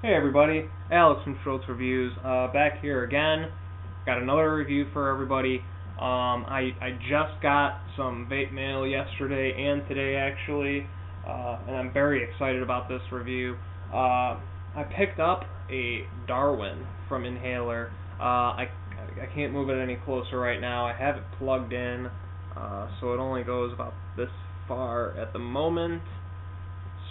Hey everybody, Alex from Schultz Reviews, back here again. Got another review for everybody. I just got some vape mail yesterday and today actually, and I'm very excited about this review. I picked up a Darwin from Nhaler. I can't move it any closer right now. I have it plugged in, so it only goes about this far at the moment.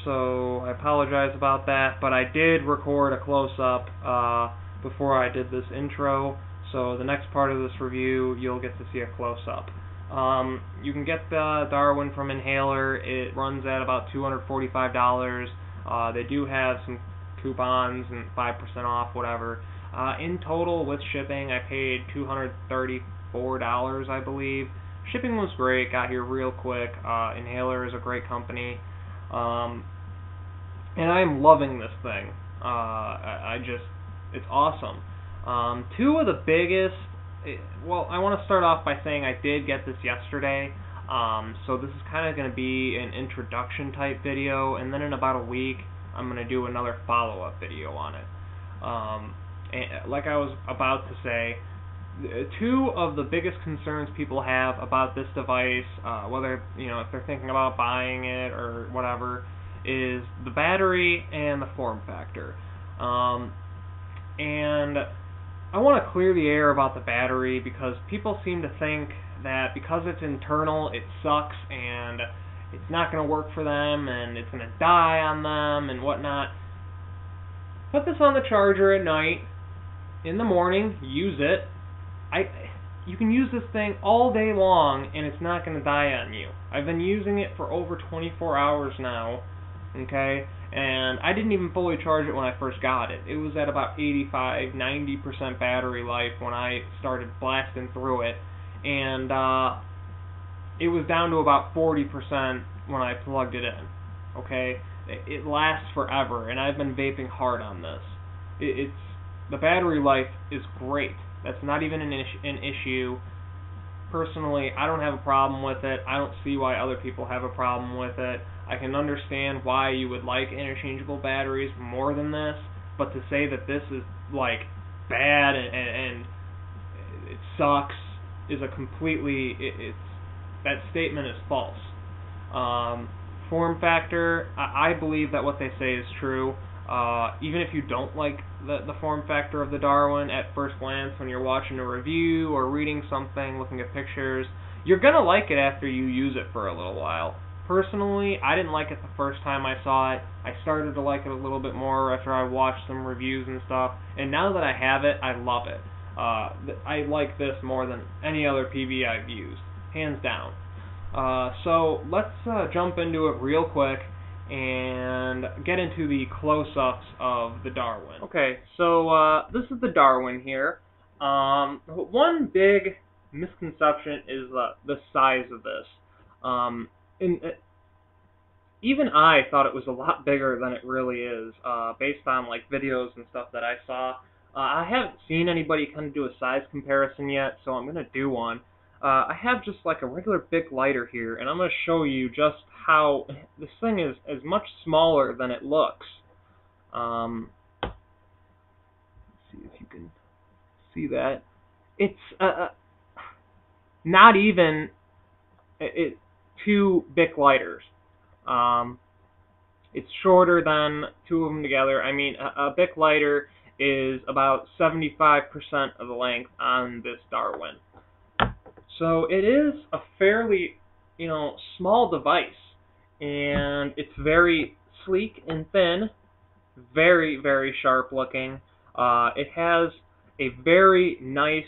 So I apologize about that, but I did record a close-up before I did this intro, so the next part of this review you'll get to see a close-up. You can get the Darwin from Nhaler. It runs at about $245. They do have some coupons and 5% off, whatever. In total, with shipping, I paid $234, I believe. Shipping was great, got here real quick. Nhaler is a great company. And I'm loving this thing. It's awesome. Two of the biggest, well, I want to start off by saying I did get this yesterday, so this is kind of going to be an introduction type video, and then in about a week, I'm going to do another follow-up video on it. And like I was about to say, two of the biggest concerns people have about this device, whether, if they're thinking about buying it or whatever, is the battery and the form factor. And I want to clear the air about the battery because people seem to think that because it's internal, it sucks and it's not going to work for them and it's going to die on them and whatnot. Put this on the charger at night, in the morning, use it. You can use this thing all day long and it's not going to die on you. I've been using it for over 24 hours now, okay, and I didn't even fully charge it when I first got it. It was at about 85-90% battery life when I started blasting through it, and it was down to about 40% when I plugged it in, okay. It lasts forever, and I've been vaping hard on this. The battery life is great. That's not even an issue. Personally, I don't have a problem with it. I don't see why other people have a problem with it. I can understand why you would like interchangeable batteries more than this, but to say that this is like bad and it sucks is a completely that statement is false. Form factor, I believe that what they say is true. Even if you don't like the form factor of the Darwin at first glance, when you're watching a review or reading something, looking at pictures, you're going to like it after you use it for a little while. Personally, I didn't like it the first time I saw it. I started to like it a little bit more after I watched some reviews and stuff, and now that I have it, I love it. I like this more than any other PV I've used, hands down. So let's jump into it real quick and get into the close-ups of the Darwin. Okay, so this is the Darwin here. One big misconception is the size of this. Even I thought it was a lot bigger than it really is, based on like videos and stuff that I saw. I haven't seen anybody kind of do a size comparison yet, so I'm going to do one. I have just like a regular Bic lighter here, and I'm going to show you just how this thing is much smaller than it looks. Let's see if you can see that. It's not even two Bic lighters. It's shorter than two of them together. I mean, a Bic lighter is about 75% of the length on this Darwin. So it is a fairly, small device, and it's very sleek and thin, very, very sharp looking. It has a very nice,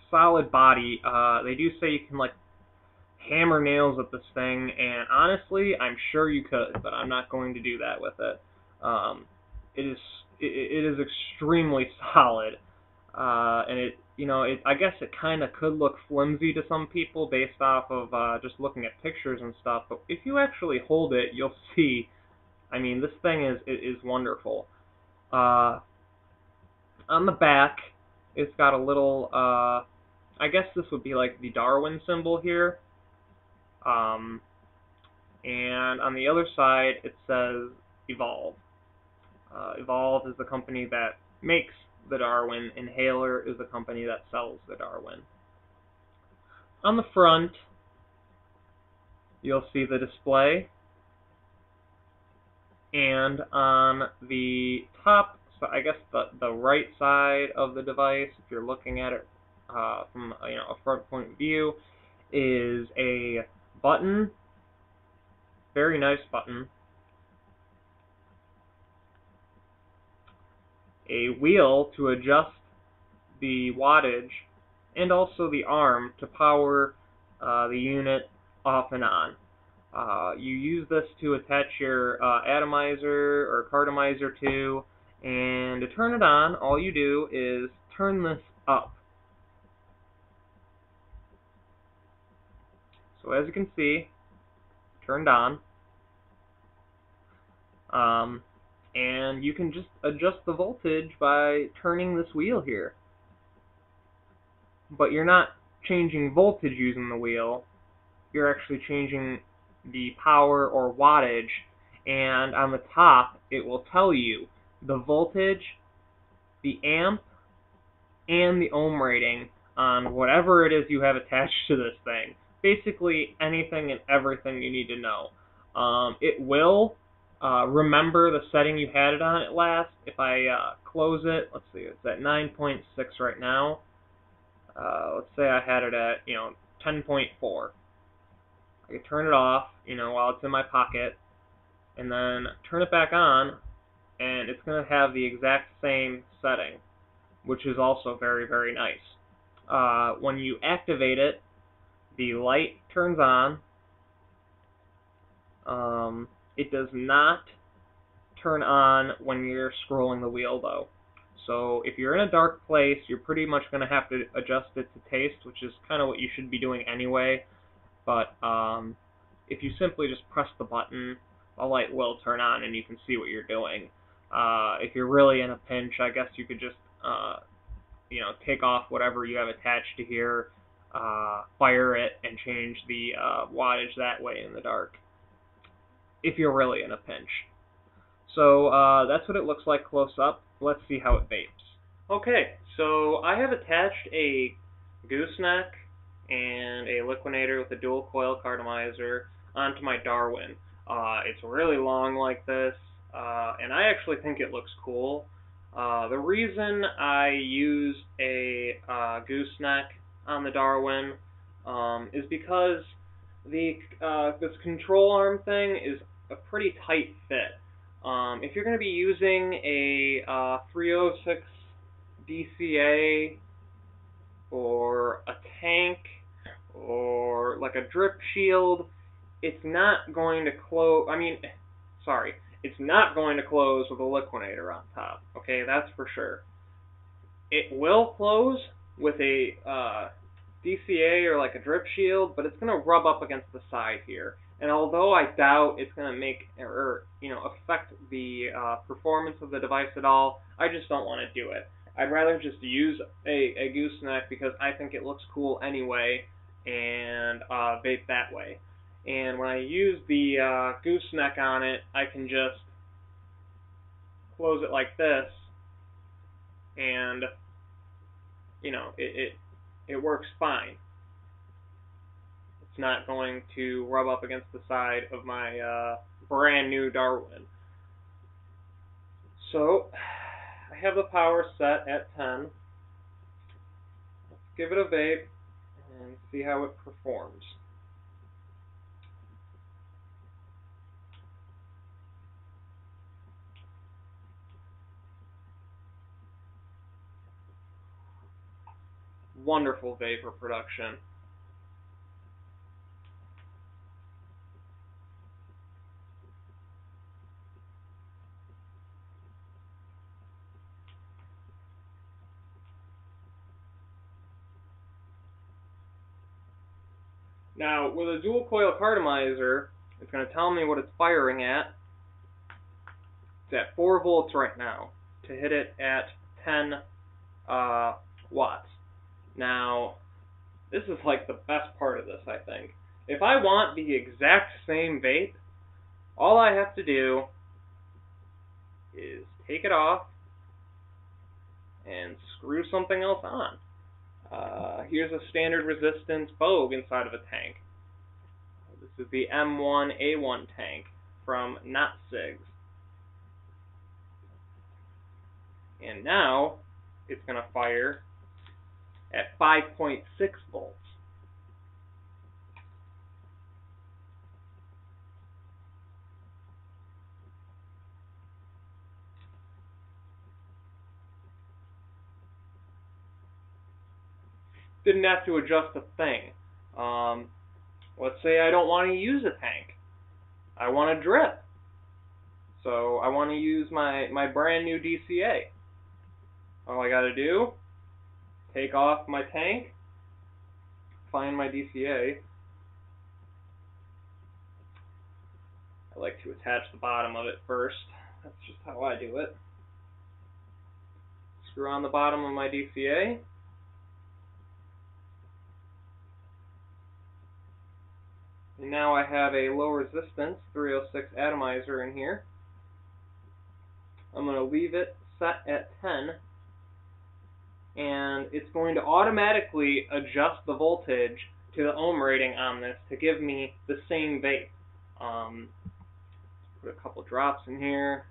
solid body. They do say you can like hammer nails at this thing, and honestly, I'm sure you could, but I'm not going to do that with it. It is extremely solid, and I guess it kind of could look flimsy to some people based off of just looking at pictures and stuff, but if you actually hold it, you'll see, I mean, this thing is wonderful. On the back, it's got a little, I guess this would be like the Darwin symbol here, and on the other side, it says Evolv. Evolv is the company that makes the Darwin, and Nhaler is the company that sells the Darwin. On the front, you'll see the display, and on the top, so I guess the right side of the device, if you're looking at it from a front point of view, is a button, very nice button, a wheel to adjust the wattage, and also the arm to power the unit off and on. You use this to attach your atomizer or cartomizer to, and to turn it on, all you do is turn this up. So as you can see, turned on, and you can just adjust the voltage by turning this wheel here. But you're not changing voltage using the wheel, you're actually changing the power or wattage, and on the top it will tell you the voltage, the amp, and the ohm rating on whatever it is you have attached to this thing. Basically anything and everything you need to know. It will remember the setting you had it on at last. If I close it, let's see, it's at 9.6 right now. Let's say I had it at 10.4. I can turn it off, while it's in my pocket, and then turn it back on, and it's going to have the exact same setting, which is also very, very nice. When you activate it, the light turns on. It does not turn on when you're scrolling the wheel, though. So if you're in a dark place, you're pretty much going to have to adjust it to taste, which is kind of what you should be doing anyway. But if you simply just press the button, the light will turn on and you can see what you're doing. If you're really in a pinch, I guess you could just take off whatever you have attached to here, fire it, and change the wattage that way in the dark, if you're really in a pinch. So that's what it looks like close up. Let's see how it vapes. Okay, so I have attached a gooseneck and a liquinator with a dual coil cartomizer onto my Darwin. It's really long like this, and I actually think it looks cool. The reason I use a gooseneck on the Darwin is because this control arm thing is a pretty tight fit. If you're going to be using a 306 DCA or a tank or like a drip shield, it's not going to close. It's not going to close with a liquinator on top. Okay, that's for sure. It will close with a DCA or like a drip shield, but it's going to rub up against the side here. And although I doubt it's going to make or affect the performance of the device at all, I just don't want to do it. I'd rather just use a gooseneck because I think it looks cool anyway, and vape that way. And when I use the gooseneck on it, I can just close it like this, and it works fine. It's not going to rub up against the side of my brand new Darwin. So I have the power set at 10. Let's give it a vape and see how it performs. Wonderful vapor production. Now, with a dual coil cartomizer, it's going to tell me what it's firing at. It's at 4 volts right now to hit it at 10 watts. Now, this is like the best part of this, I think. If I want the exact same vape, all I have to do is take it off and screw something else on. Here's a standard resistance Bogue inside of a tank. This is the M1A1 tank from ecig. And now it's going to fire at 5.6 volts. Didn't have to adjust a thing. Let's say I don't want to use a tank. I want to drip. So I want to use my brand new DCA. All I got to do, take off my tank, find my DCA. I like to attach the bottom of it first. That's just how I do it. Screw on the bottom of my DCA. And now I have a low resistance 306 atomizer in here. I'm going to leave it set at 10, and it's going to automatically adjust the voltage to the ohm rating on this to give me the same vape. Put a couple drops in here.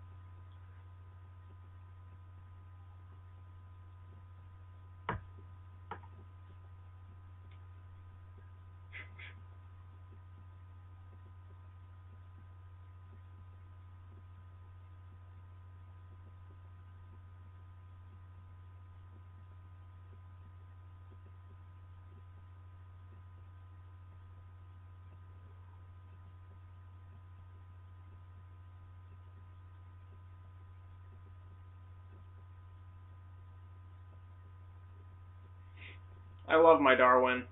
I love my Darwin.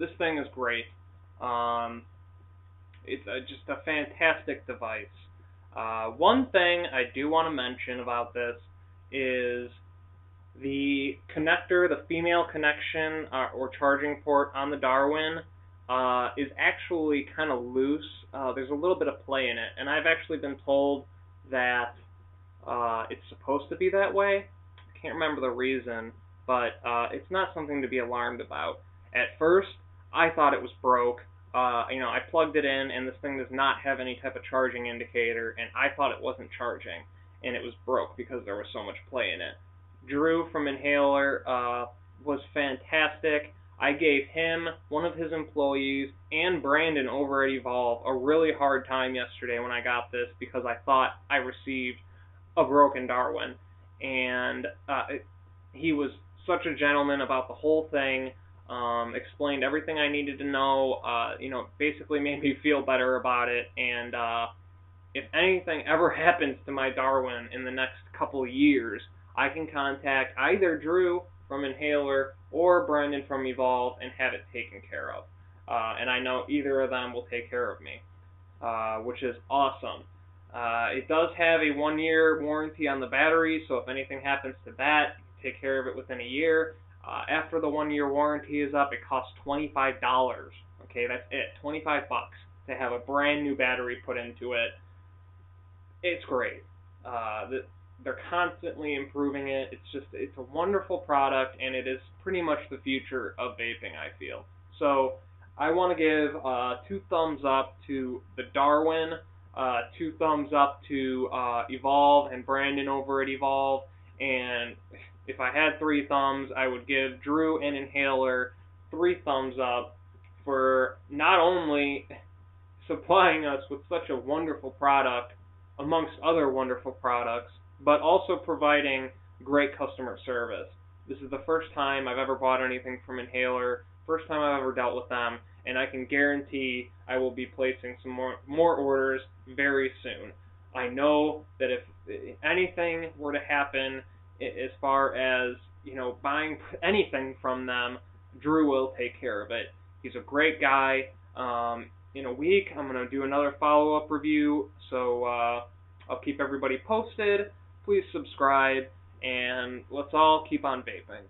This thing is great. It's just a fantastic device. One thing I do want to mention about this is the connector, the female connection or charging port on the Darwin is actually kind of loose. There's a little bit of play in it, and I've actually been told that it's supposed to be that way. I can't remember the reason, but it's not something to be alarmed about. At first, I thought it was broke. I plugged it in, and this thing does not have any type of charging indicator, and I thought it wasn't charging, and it was broke because there was so much play in it. Drew from Nhaler was fantastic. I gave him, one of his employees, and Brandon over at Evolv a really hard time yesterday when I got this because I thought I received a broken Darwin. And he was such a gentleman about the whole thing, explained everything I needed to know, basically made me feel better about it. And if anything ever happens to my Darwin in the next couple of years, I can contact either Drew from Nhaler or Brandon from Evolv and have it taken care of. And I know either of them will take care of me, which is awesome. It does have a 1-year warranty on the battery, so if anything happens to that, you can take care of it within a year. After the 1-year warranty is up, it costs $25. Okay, that's it, $25 to have a brand new battery put into it. It's great. They're constantly improving it. It's a wonderful product, and it is pretty much the future of vaping, I feel. So I want to give 2 thumbs up to the Darwin, 2 thumbs up to Evolv and Brandon over at Evolv, and if I had 3 thumbs, I would give Drew and Nhaler 3 thumbs up for not only supplying us with such a wonderful product amongst other wonderful products, but also providing great customer service. This is the first time I've ever bought anything from Nhaler, first time I've ever dealt with them, and I can guarantee I will be placing some more orders very soon. I know that if anything were to happen as far as buying anything from them, Drew will take care of it. He's a great guy. In a week, I'm going to do another follow-up review, so I'll keep everybody posted. Please subscribe, and let's all keep on vaping.